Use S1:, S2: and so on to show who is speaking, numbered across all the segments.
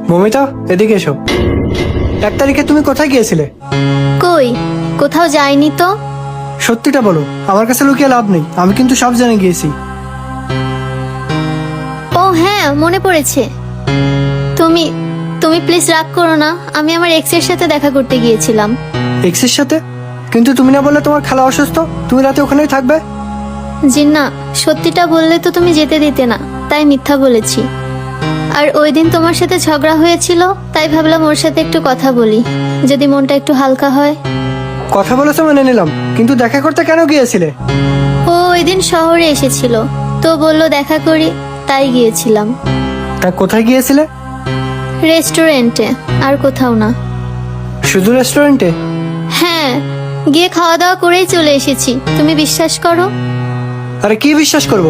S1: মমিতা, এদিকে এসো। 1 তারিখে তুমি কোথায় গিয়েছিলে?
S2: কই, কোথাও যাইনি তো।
S1: সত্যিটা বলো, আমার কাছে লুকিয়ে লাভ নেই, আমি কিন্তু সব জেনে গিয়েছি।
S2: ও হ্যাঁ, মনে পড়েছে। তুমি তুমি প্লিজ রাগ করো না, আমি আমার এক্সের সাথে দেখা করতে গিয়েছিলাম।
S1: এক্সের সাথে? কিন্তু তুমি না বললে তোমার খালা অসুস্থ, তুমি রাতে ওখানেই থাকবে।
S2: জিন্না, সত্যিটা বললে তো তুমি যেতে দিতে না, তাই মিথ্যা বলেছি। আর ওই দিন তোমার সাথে ঝগড়া হয়েছিল, তাই ভাবলাম ওর সাথে একটু কথা বলি, যদি মনটা একটু হালকা হয়।
S1: কথা বলেছো মেনে নিলাম, কিন্তু দেখা করতে কেন গিয়েছিলে?
S2: ও ওই দিন শহরে এসেছিল, তো বললো দেখা করি, তাই গিয়েছিলাম।
S1: তা কোথায় গিয়েছিলে?
S2: রেস্টুরেন্টে, আর কোথাও না।
S1: শুধু রেস্টুরেন্টে?
S2: হ্যাঁ, গিয়ে খাওয়া দাওয়া করেই চলে এসেছি, তুমি বিশ্বাস করো।
S1: আরে কি বিশ্বাস করব?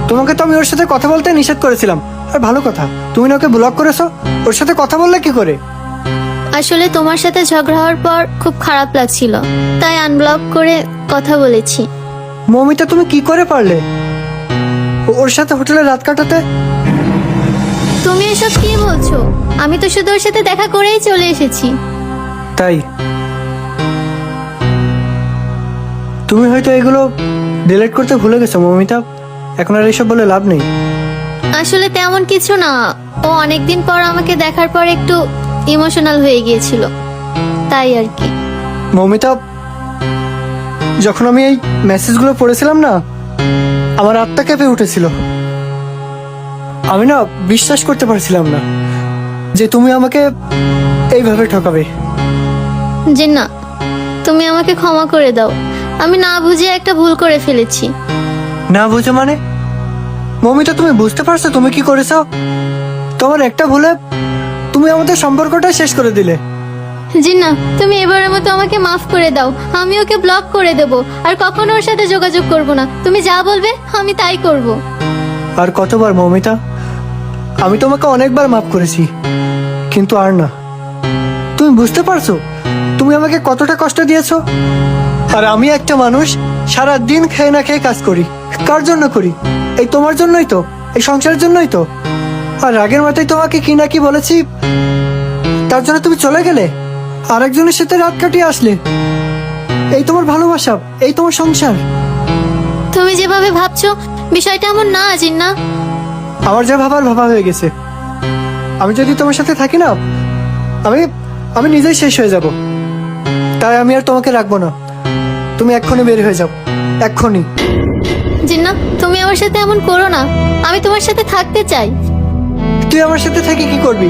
S1: তোমাকে তো আমি ওর সাথে কথা বলতে নিষেধ করেছিলাম। আর ভালো কথা, তুমি না ওকে ব্লক করেছো, ওর সাথে কথা বললে কি করে?
S2: আসলে তোমার সাথে ঝগড়া হওয়ার পর খুব খারাপ লাগছিল, তাই আনব্লক করে কথা বলেছি।
S1: মমিতা, তুমি কি করে পারলে ওর সাথে হোটেলে রাত কাটাতে?
S2: তুমি এসব কি বলছো? আমি তো শুধু ওর সাথে দেখা করেই চলে এসেছি।
S1: তাই তুমি হয়তো এগুলো ডিলিট করতে ভুলে গেছো মমিতা, এখন আর এসব বলে লাভ নেই।
S2: আসলে তেমন কিছু না, ও অনেকদিন পর আমাকে দেখার পর একটু ইমোশনাল হয়ে গিয়েছিল, তাই আর কি।
S1: মমিতা, যখন আমি এই মেসেজগুলো পড়েছিলাম না, আমার আত্মা কেঁপে উঠেছিল। আমি না বিশ্বাস করতে পারছিলাম না যে তুমি আমাকে এইভাবে ঠকাবে।
S2: জিন্না, তুমি আমাকে ক্ষমা করে দাও, আমি না বুঝে একটা ভুল করে ফেলেছি।
S1: না বুঝো মানে? মমিতা, তুমি বুঝতে পারছো তুমি কি করেছো? তোমার একটা ভুলে তুমি আমাদের সম্পর্কটা শেষ করে দিলে।
S2: জিন্না, তুমি এবারের মতো আমাকে মাফ করে দাও, আমি ওকে ব্লক করে দেব, আর কখনো ওর সাথে যোগাযোগ করব না। তুমি যা বলবে আমি তাই করব।
S1: আর কতবার মমিতা? আমি তোমাকে অনেকবার মাফ করেছি, কিন্তু আর না। তুমি বুঝতে পারছো তুমি আমাকে কতটা কষ্ট দিয়েছো? আর আমি একটা মানুষ, সারা দিন খেয়ে না খেয়ে কাজ করি। কার জন্য করি? এই তোমার জন্যই তো, এই সংসারের জন্যই তো। আর রাগের মাথায় তোমাকে কি না কি বলেছি, তার জন্য তুমি চলে গেলে, আরেকজনের সাথে রাত কাটিয়ে আসলে। এই তোমার ভালোবাসা, এই তোমার সংসার।
S2: তুমি যেভাবে ভাবছো বিষয়টা এমন না জিন্না।
S1: আমার যা ভাবার ভাবা হয়ে গেছে। আমি যদি তোমার সাথে থাকি না, আমি আমি নিজেই শেষ হয়ে যাব। তাই আমি আর তোমাকে রাখবো না। তুমি এক্ষুনি বের হয়ে যাও, এক্ষুনি।
S2: জিন্না, তুমি আমার সাথে এমন করো না, আমি তোমার সাথে থাকতে চাই।
S1: তুই আমার সাথে থেকে কি করবি?